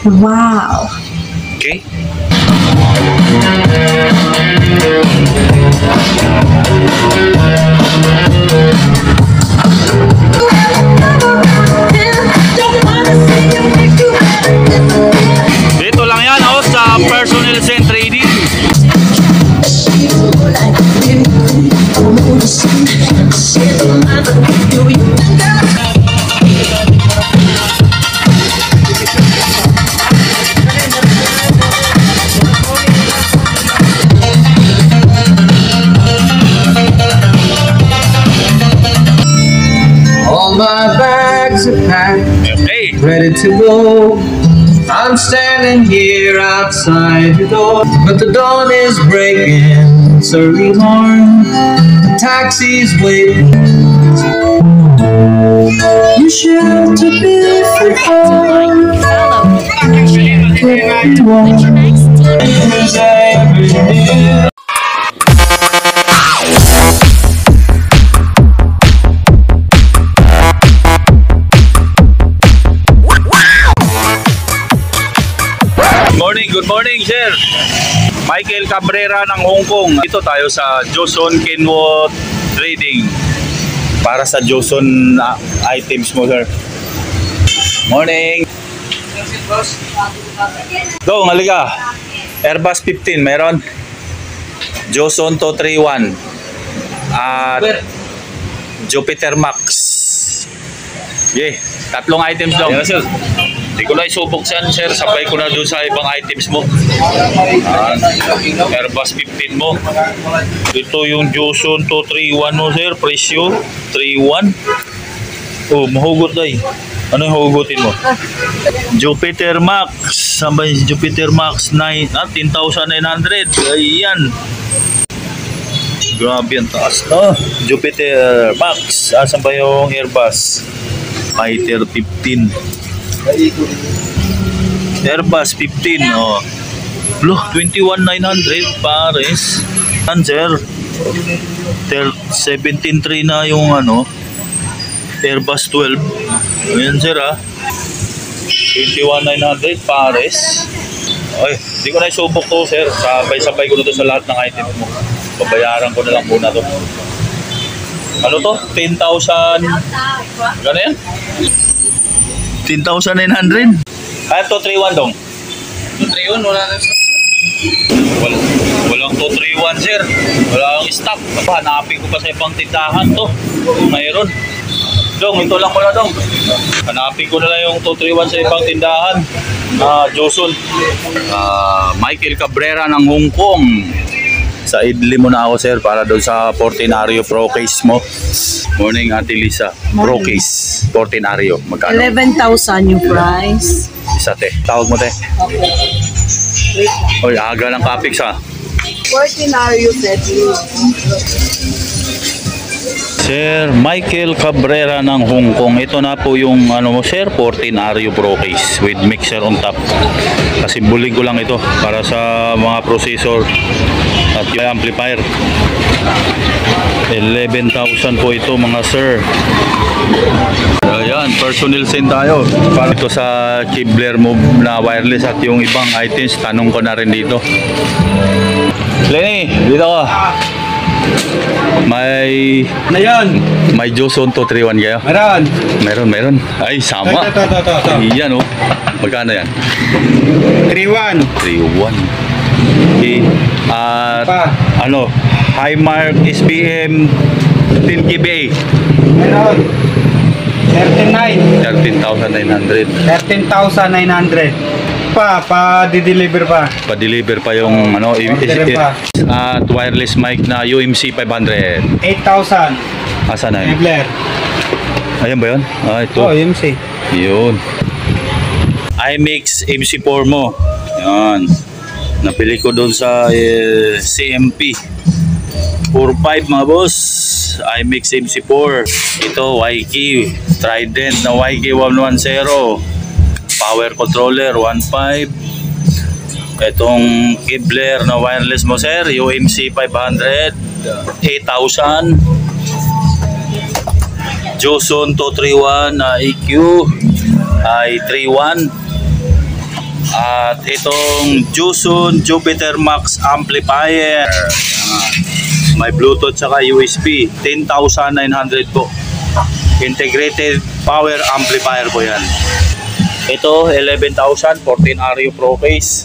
Wow. Okay. Dito lang yan sa Personal Scent Trading. All my bags are packed, Okay. ready to go. I'm standing here outside your door, but the dawn is breaking. It's early morning, the taxi's waiting. You should to be free. Good morning, sir. Michael Cabrera ng Hong Kong. Dito tayo sa Joseon Kenwood Trading. Para sa Joseon items mo, sir. Morning. Dong, halika. Airbus 15, meron. Joseon 231. At Jupiter Max. Yeah, tatlong items dong. Yeah, sir. Hindi ko na isubok yan, sir. Sabay ko na doon sa ibang items mo. Airbus 15 mo. Ito yung Joseon 231 mo, sir. Presyo 31. Oh, mahugot day. Ano yung hugutin mo? Jupiter Max. Sabay Jupiter Max 10,900. Ayan. Grabe ang taas na. Jupiter Max. Asan ba yung Airbus? Fighter 15. Airbus 15, oh. Loh, 21,900 pares. Sir, 17,300 na yung Airbus 12. Ayan, sir, 21,900 pares. Ay, hindi ko na isubok to, sir. Sabay-sabay ko na to sa lahat ng item mo. Babayaran ko na lang muna to. Ano to? 10,000. Gano yan? 10,900. Kaya 231 dong. 231 wala na stock, sir. Walang 231, sir. Wala akong stock. Hanapin ko pa sa ibang tindahan to. Mayroon. Dong, ito lang pala dong. Hanapin ko na lang yung 231 sa ibang tindahan. Joseon. Michael Cabrera ng Hong Kong. Sa idli mo na ako, sir, para doon sa Portinario Pro Case mo. Morning, Ate Lisa. Pro Case, Portinario. Magkano? 11,000 yung price. Isa, te. Tawag mo, te. Okay. Oy, aga ng Capix, ha. Portinario set. Sir Michael Cabrera ng Hong Kong. Ito na po yung sir, Portinario Pro Case with mixer on top. Kasi bulig ko lang ito para sa mga processor at yung amplifier. 11,000 po ito, mga sir. Ayan, personal scent tayo. Para ito sa Kibler Move na wireless at yung ibang items, tanong ko na rin dito. Lenny, dito ka. May Joseon 231 kayo? Meron. Ay, sama. Iyan, oh. Magkano yan? 3-1. Okay. At Highmark SBM 10 kBA. Meron. 13,900. 13,900. Pa-deliver pa. Pa-deliver pa yung at wireless mic na UMC 500. 8,000. Asa na yun? Kibler. Ayan ba yun? Ito. Oh, UMC. Yun. iMix MC4 mo. Yan. Napili ko doon sa CMP 45, mga boss. iMix MC4. Ito YK Trident na YK 110. Power controller 1.5. Itong Kibler na wireless mo, sir, UMC 500 8,000. Joseon 231 na EQ i31. At itong Jusun Jupiter Max amplifier. May Bluetooth saka USB. 10,900 po. Integrated power amplifier po yan. Ito 11,000, 14 RU Pro case.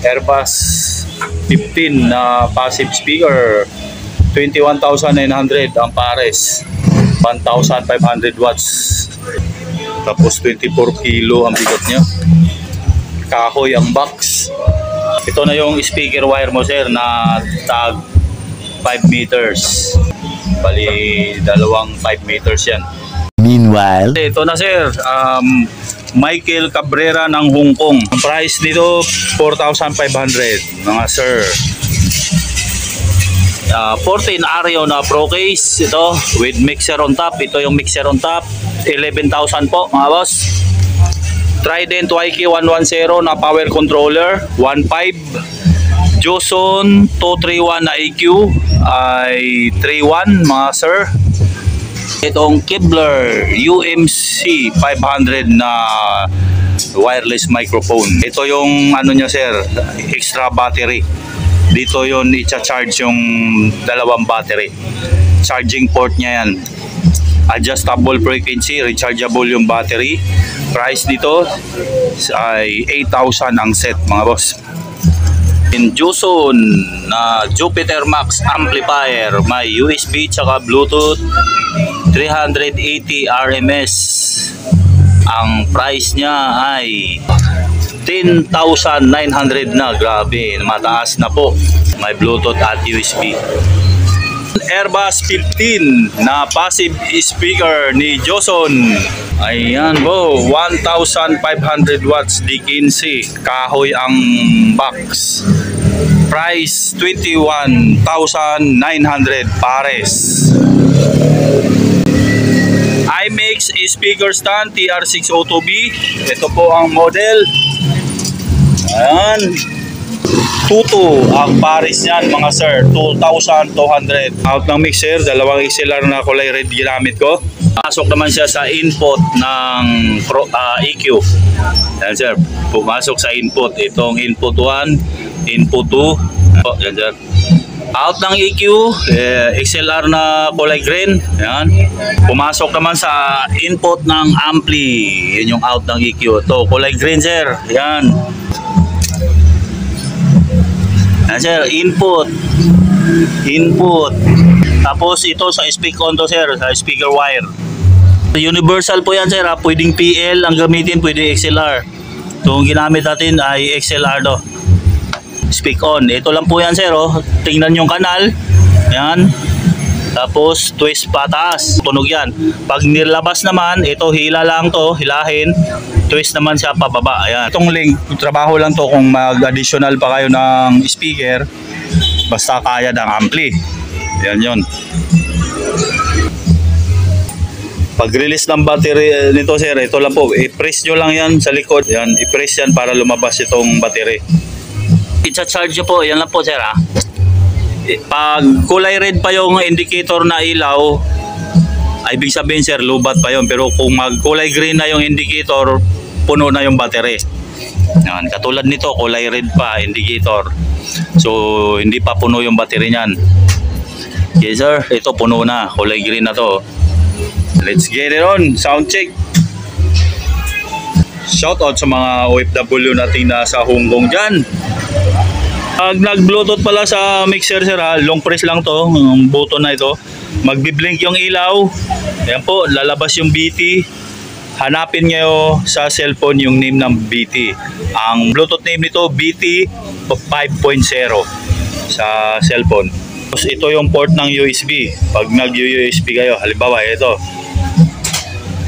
Airbus 15 na passive speaker. 21,900 ang pares. 1,500 watts. Tapos 24 kilo ang bigat niya. Kahoy ang box. Ito na yung speaker wire mo sir na tag 5 meters. Bali dalawang 5 meters yan. Meanwhile, Ito na sir, Michael Cabrera ng Hong Kong. Ang price nito 4,500 mga sir. 14 Ario na Pro case ito with mixer on top. Ito yung mixer on top, 11,000 po mga boss. Trident YK110 na power controller, 1.5. Joson 231 na EQ ay 3.1 mga sir. Itong Kibler UMC 500 na wireless microphone. Ito yung ano niya sir, extra battery. Dito yon i-charge yung dalawang battery. Charging port niya yan. Adjustable frequency, rechargeable yung battery. Price dito ay 8,000 ang set mga boss. In Jusun na Jupiter Max amplifier, may USB tsaka Bluetooth, 380 RMS. Ang price niya ay 10,900 na. Grabe, mataas na po. May Bluetooth at USB. Airbus 15 na passive speaker ni Joson. Ayan po, 1,500 watts D15. Kahoy ang box. Price 21,900 pares. IMAX speaker stand TR602B. Ito po ang model. Ayan. 2.2 ang pares niyan mga sir, 2,200. Out ng mixer, dalawang XLR na kulay red ginamit ko. Pasok naman siya sa input ng EQ. Yan sir, pumasok sa input. Itong input 1, input 2. Yan sir. Out ng EQ, XLR na kulay green. Yan. Pumasok naman sa input ng ampli. Yun yung out ng EQ. Ito, kulay green sir. Yan. Yan sir, input. Tapos ito sa speak on to sir, sa speaker wire. Universal po yan sir, ha? Pwedeng PL ang gamitin, pwede XLR. Itong ginamit natin ay XLR do. Speak on, ito lang po yan sir, oh. Tingnan yung kanal. Yan. Tapos twist pataas, tunog yan. Pag nilabas naman, ito hila lang to, hilahin. Twist naman siya pababa. Ayan. Itong link, trabaho lang to kung mag-additional pa kayo ng speaker. Basta kaya ng ampli. Yan yun. Pag-release ng battery nito sir, ito lang po. I-press nyo lang yan sa likod. Yan, i-press yan para lumabas itong battery. I-charge nyo po. Yan lang po sir ha. Pag kulay red pa yung indicator na ilaw, ay ibig sabihin sir, lubat pa yun. Pero kung magkulay green na yung indicator, puno na yung battery. Yan, katulad nito, kulay red pa indicator. So, hindi pa puno yung battery niyan. Yes sir, ito puno na. Kulay green na to. Let's get it on. Sound check. Shout out sa mga OFW natin na sa Hong Kong dyan. Pag nag-bluetooth pala sa mixer sir ha, long press lang to, yung button na ito. Magbi-blink yung ilaw. Ayan po, lalabas yung BT. Hanapin nyo sa cellphone yung name ng BT. Ang Bluetooth name nito, BT 5.0 sa cellphone. Tapos ito yung port ng USB. Pag nag-USB kayo, halimbawa ito.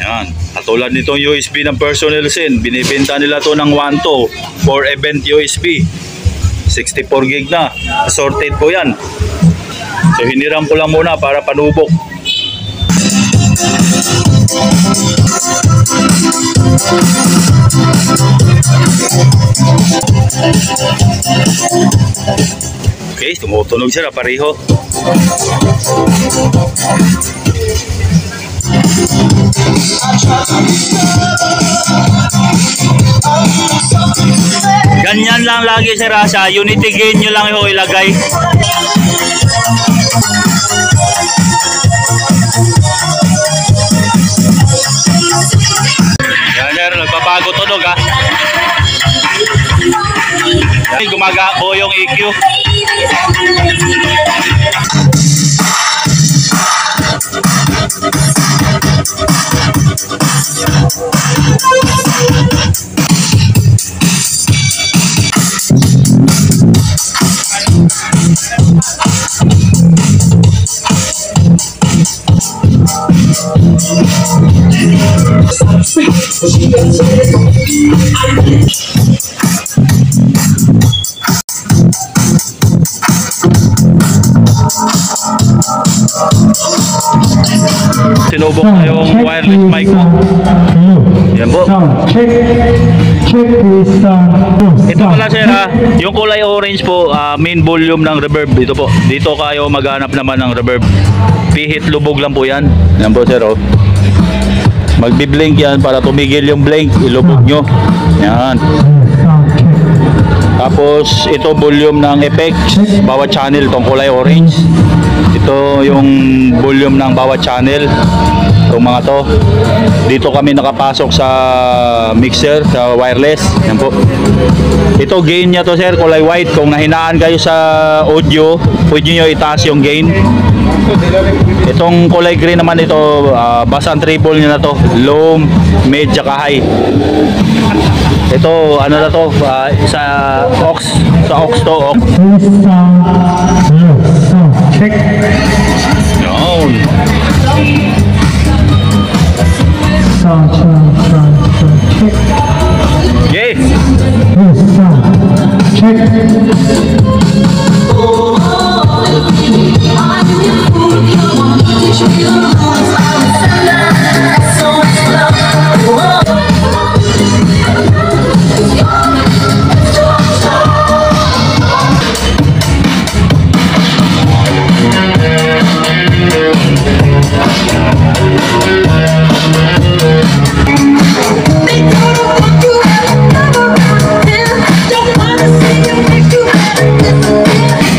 Ayan, katulad nitong USB ng personal scene. Binibenta nila to ng 1.2 for event USB. 64 gig na. Assorted po yan. So hiniram ko lang muna para panubok. Okay, tumutunog siya pareho. Ganyan lang lagi sir sa unity gain nyo lang yung ilagay. Yan sir, nagbabago tunog ha. Yan, gumagabo yung EQ. Sinubok na yung wireless mic ko. Yan po. Ito pala sir ha, yung kulay orange po, main volume ng reverb. Ito po, dito kayo maghanap naman ng reverb. Pihit lubog lang po yan. Yan po sir oh. Magbi-blink yan para tumigil yung blink, ilubog nyo. Yan. Tapos ito volume ng effects, bawat channel tong kulay orange. Ito yung volume ng bawat channel. Itong mga to. Dito kami nakapasok sa mixer, sa wireless. Yan po. Ito gain niya to sir, kulay white. Kung nahinaan kayo sa audio, pwede nyo itaas yung gain. Itong kulay green naman ito, bass and treble niya na to. Low, mid, tsaka high. Ito, ano na to, sa aux to, aux. Check. Yun. Sound, check. Yes. Sound, check.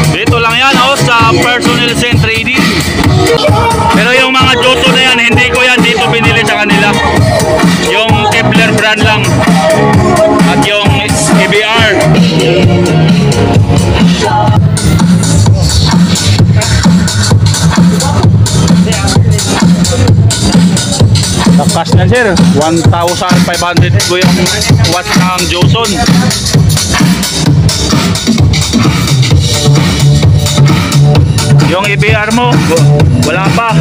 Dito lang yan sa Personnel Zen Trading. Pero yung mga Joto na yan, hindi ko yan dito binili sa kanila. Yung Kepler brand lang. At yung EBR. Takas na sir, 1,500 po yung watts ng Joson. Yung EBR mo, wala pa.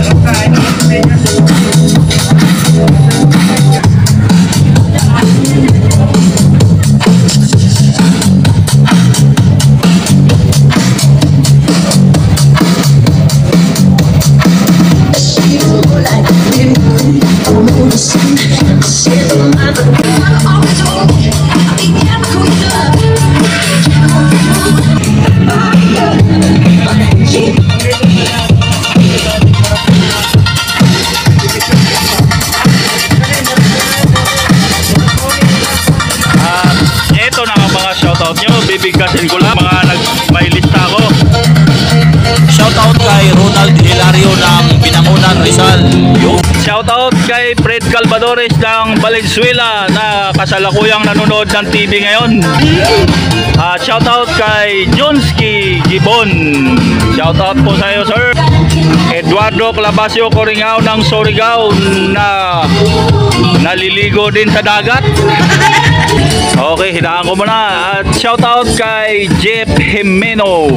Ito na ang mga shoutout nyo. Bibigkasin ko lang mga may lista ko. Shoutout kay Ronald Hilario ng Binangonan, Rizal. Shoutout kay Fred Calvadores ng Valenzuela na kasalukuyang nanonood ng TV ngayon. Shoutout kay Jonski Gibon. Shoutout po sa iyo sir. Eduardo Clabasio Coringao ng Surigao na naliligo din sa dagat. Okay, hinaan ko muna. At shoutout kay Jeff Jimeno.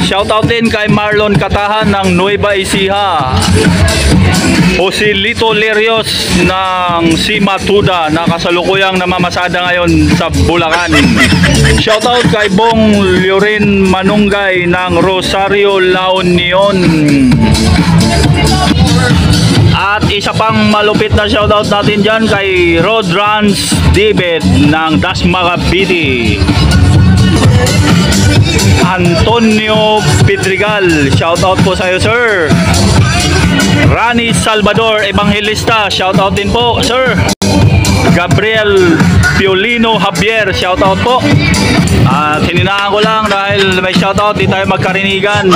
Shoutout din kay Marlon Katahan ng Nueva Ecija. O si Lito Lerios ng Simatuda na kasalukuyang namamasada ngayon sa Bulacan. Shoutout kay Bong Llorin Manungay ng Rosario La Union. At isa pang malupit na shoutout natin dyan kay Rodrans David ng Dasma Cavite. Antonio Pedregal, shoutout po sa iyo sir. Rani Salvador Evangelista, shoutout din po sir. Gabriel Piolino Javier, shoutout po. At hininaan ko lang dahil may shoutout, di tayo magkarinigan.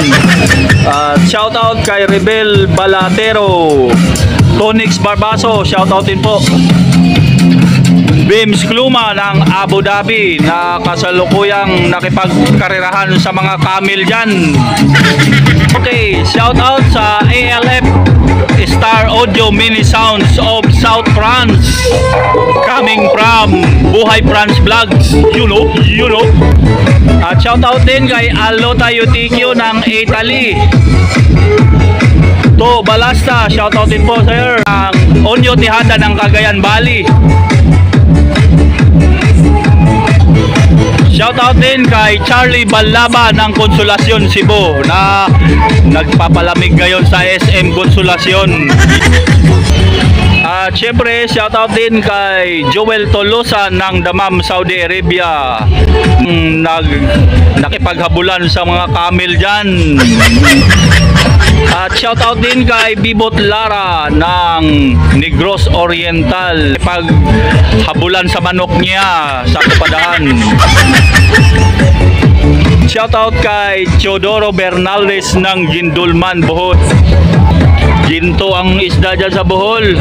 Shoutout kay Rebel Balatero, Tonix Barbaso, shoutout din po. Bims Kluma ng Abu Dhabi na kasalukuyang nakipagkarirahan sa mga camel dyan. Okay, shoutout sa ALF Star Audio Mini Sounds of South France, coming from Buhay France Vlogs, you know. At shoutout din kay Alota Yutikyo ng Italy. To Balasta, shoutout din po sir, ang Onyo Tihada ng Cagayan Valley. Shoutout din kay Charlie Balaba ng Konsolasyon Cebu na nagpapalamig ngayon sa SM Konsolasyon. At syempre shoutout din kay Joel Tolosa ng Dammam, Saudi Arabia, nakipaghabulan sa mga camel dyan. At shoutout din kay Bibot Lara ng Negros Oriental, paghabulan sa manok niya sa Kapadahan. Shoutout kay Teodoro Bernales ng Gindulman, Bohol. Ginto ang isda dyan sa Bohol.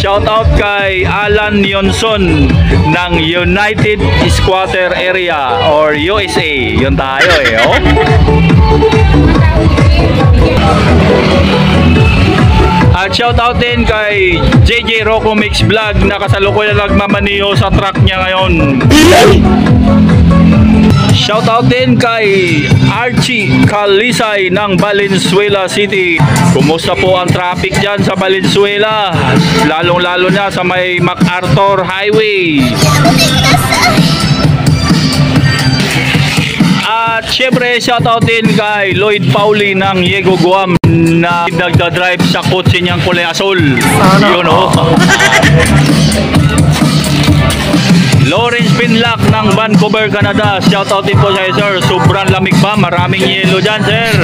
Shoutout kay Alan Yonson ng United Squatter Area or USA. Yun tayo oh. At shoutout din kay JJ Rocco Mix Vlog na kasalukuyan nagmamaniho sa truck niya ngayon. Shoutout din kay Archie Calisay ng Valenzuela City. Kumusta po ang traffic dyan sa Valenzuela? Lalong-lalo na sa may MacArthur Highway. At syempre shoutout din kay Lloyd Pauli ng Yego Guam na nagdadrive sa kotse niyang kulay asol. Yun oh. Lawrence Pinlock ng Vancouver, Canada, shoutout din po sa sir. Sobrang lamig pa, maraming yelo dyan sir.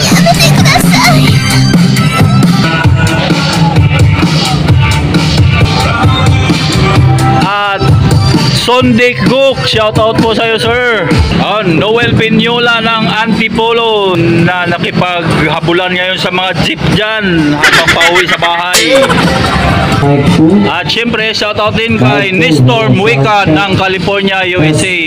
At Sunday Cook, shoutout po sa iyo sir. Noel Pinyola ng Antipolo na nakipaghabulan ngayon sa mga jeep dyan habang pauwi sa bahay. At syempre shoutout din kay Nestor Muica ng California, USA.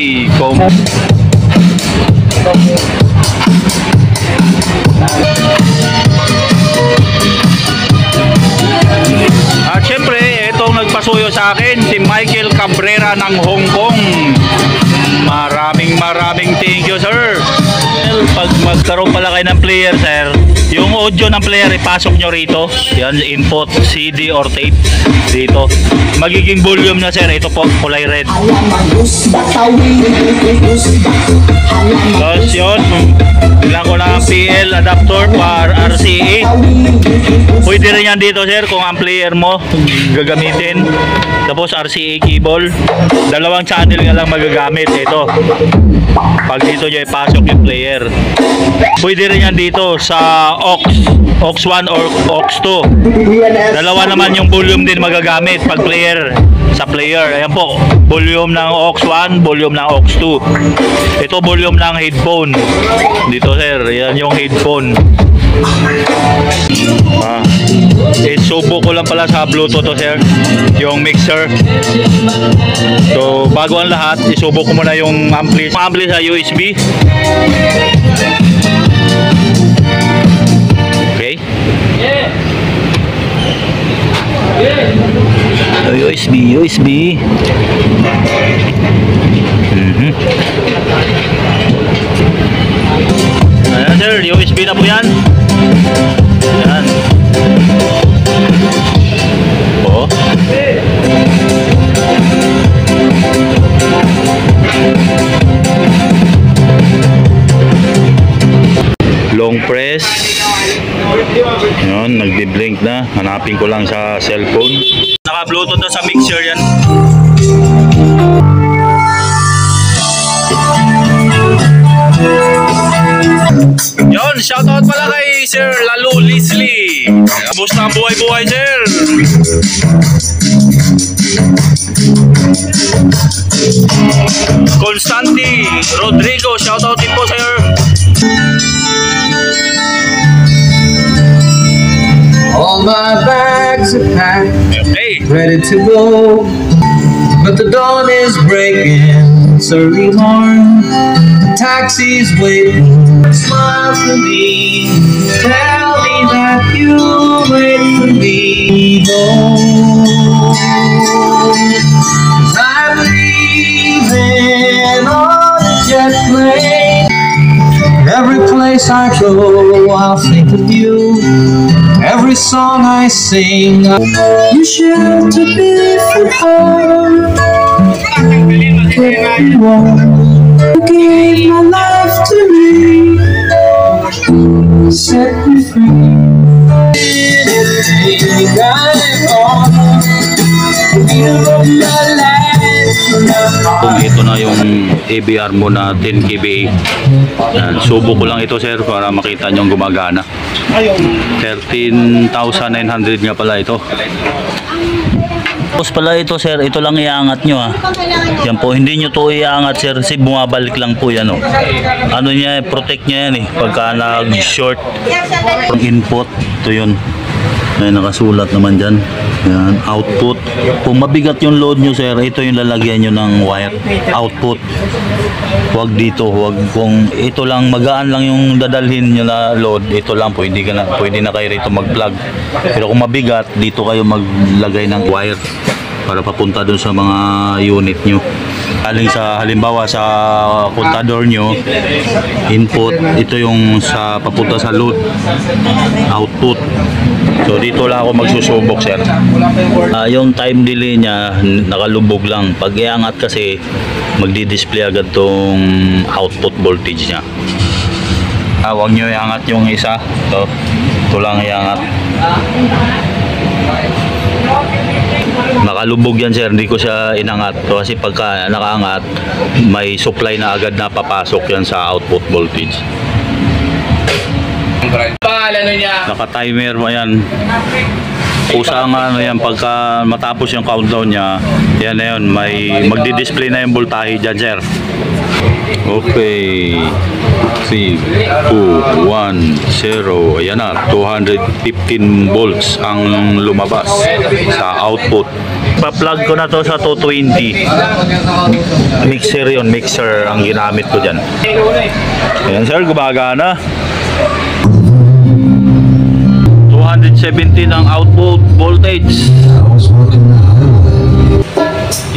At syempre itong nagpasuyo sa akin, si Michael Cabrera ng Hong Kong. Maraming thank you sir. Pag magkaroon pala kayo ng player sir, yung audio ng player ipasok nyo rito. Yan, input CD or tape dito. Magiging volume na sir, ito po kulay red. Tapos yun, bilang ko na PL adapter para RCA. Pwede rin yan dito sir kung ang player mo gagamitin. Tapos RCA cable, dalawang channel nga lang magagamit. Ito, pag dito nyo ipasok yung player, pwede rin yan dito sa aux 1 or aux 2. Dalawa naman yung volume din magagamit pag player sa player. Ayan po, volume ng aux 1, volume ng aux 2. Ito volume ng headphone dito sir, yan yung headphone. Subo ko lang pala sa Bluetooth to sir, yung mixer. So bago ang lahat, isubo ko muna yung ampli sa USB. Okay. USB. Ayan sir, USB na po yan. Ayan. Oh. Long press. Yun, nagbi-blink na. Hanapin ko lang sa cellphone. Naka-bluetooth na sa mixer yan. Yun, shoutout pala kay Sir Lalo Leslie. Kamusta ang buhay-buhay sir? Constanti Rodrigo, shoutout din po sir. All my bags are packed, Okay. ready to go. But the dawn is breaking, it's early morn. The taxi's waiting, smile for me. Tell me that you'll wait for me home. 'Cause I'm leaving on a jet plane. Every place I go, I'll think of you. Every song I sing, you shelter me from harm. You gave my life to me, set me free. Anything I want, you of my life. Kung ito na yung ABR mo na 10 kVA. Yan, subo ko lang ito sir para makita nyo gumagana. 13,900 nga pala ito. Tapos pala ito sir, ito lang iangat nyo ha. Yan po, hindi nyo to iangat sir kasi bumabalik lang po yan oh. Ano niya, protect niya yan eh. Pagka nag-short input, ito yun. May nakasulat naman dyan. Yan, output. Kung mabigat yung load nyo sir, ito yung lalagyan nyo ng wire. Output. Huwag dito, huwag kung ito lang, magaan lang yung dadalhin nyo na load, ito lang po, pwede na kayo rito mag-plug. Pero kung mabigat, dito kayo maglagay ng wire para papunta dun sa mga unit nyo. Aling sa halimbawa sa contador nyo, input, ito yung sa papunta sa load, output. So dito lang ako magsusubok sir. Yung time delay niya nakalubog lang. Pag iangat kasi magdi-display agad tong output voltage niya. Huwag nyo iangat yung isa. Ito lang iangat. Nakalubog yan sir, hindi ko siya inangat. Kasi pagka nakaangat, may supply na agad na papasok yan sa output voltage. Pangalan niya. Naka-timer mo yan. Kusang ano yan, pagka matapos yung countdown niya, yan na yun, may magdi-display na yung voltahe dyan sir. Okay. 3, 2, 1, 0. Ayan na, 215 volts ang lumabas sa output. Pa-plug ko na to sa 220. Mixer yun, mixer ang ginamit ko dyan. Ayan sir, gumagana. 217 ang output voltage.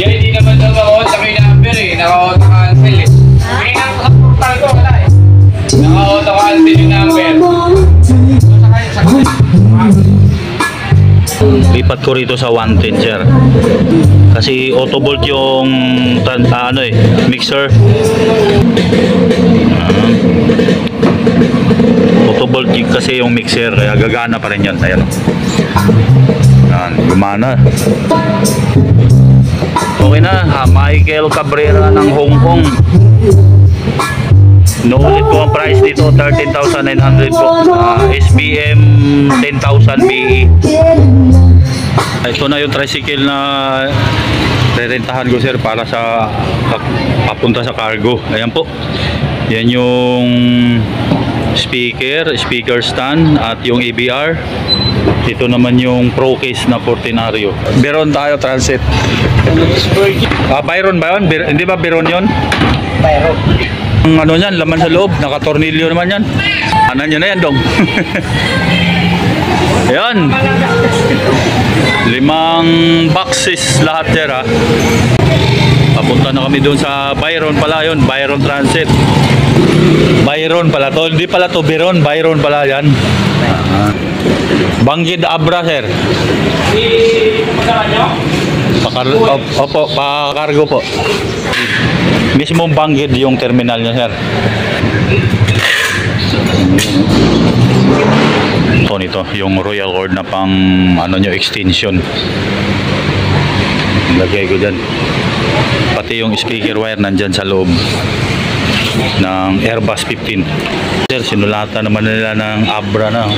Yan, hindi naman daw ako sa may number eh. Naka-auto-cancel eh. May nakaportal ko, wala eh. Naka-auto-cancel yung number. Lipat ko rito sa 110 sir. Kasi auto volt yung mixer. Auto volt kasi yung mixer, kaya gagana pa rin yan. Ayan. Yan, gumana. Okay na, Michael Cabrera ng Hong Kong. Nulit ko ang price dito, 13,900 po. SBM 10,000 BE. Ito na yung tricycle na rerentahan ko sir para sa papunta sa cargo. Ayan po. Yan yung speaker stand at yung ABR. Ito naman yung Pro Case na Fortunario. Biron tayo, transit. Byron ba yun? Hindi ba Biron yun? Byron. Ang ano yan, laman sa loob, nakatornilyo naman yan. Anan nyo na yan, dong. Ayan. 5 boxes lahat yan, ha. Papunta na kami doon sa Byron pala yun, Byron Transit. Byron pala to, hindi pala to Biron, Byron pala yan. Banggid Abra, sir. Opo, pa-cargo po. Mismong Banggid yung terminal niya, sir. Ito nito, yung Royal Cord na pang ano nyo, extension. Lagay ko dyan. Pati yung speaker wire nandyan sa loob ng Airbus 15. Sir, sinulatan naman nila ng Abra na.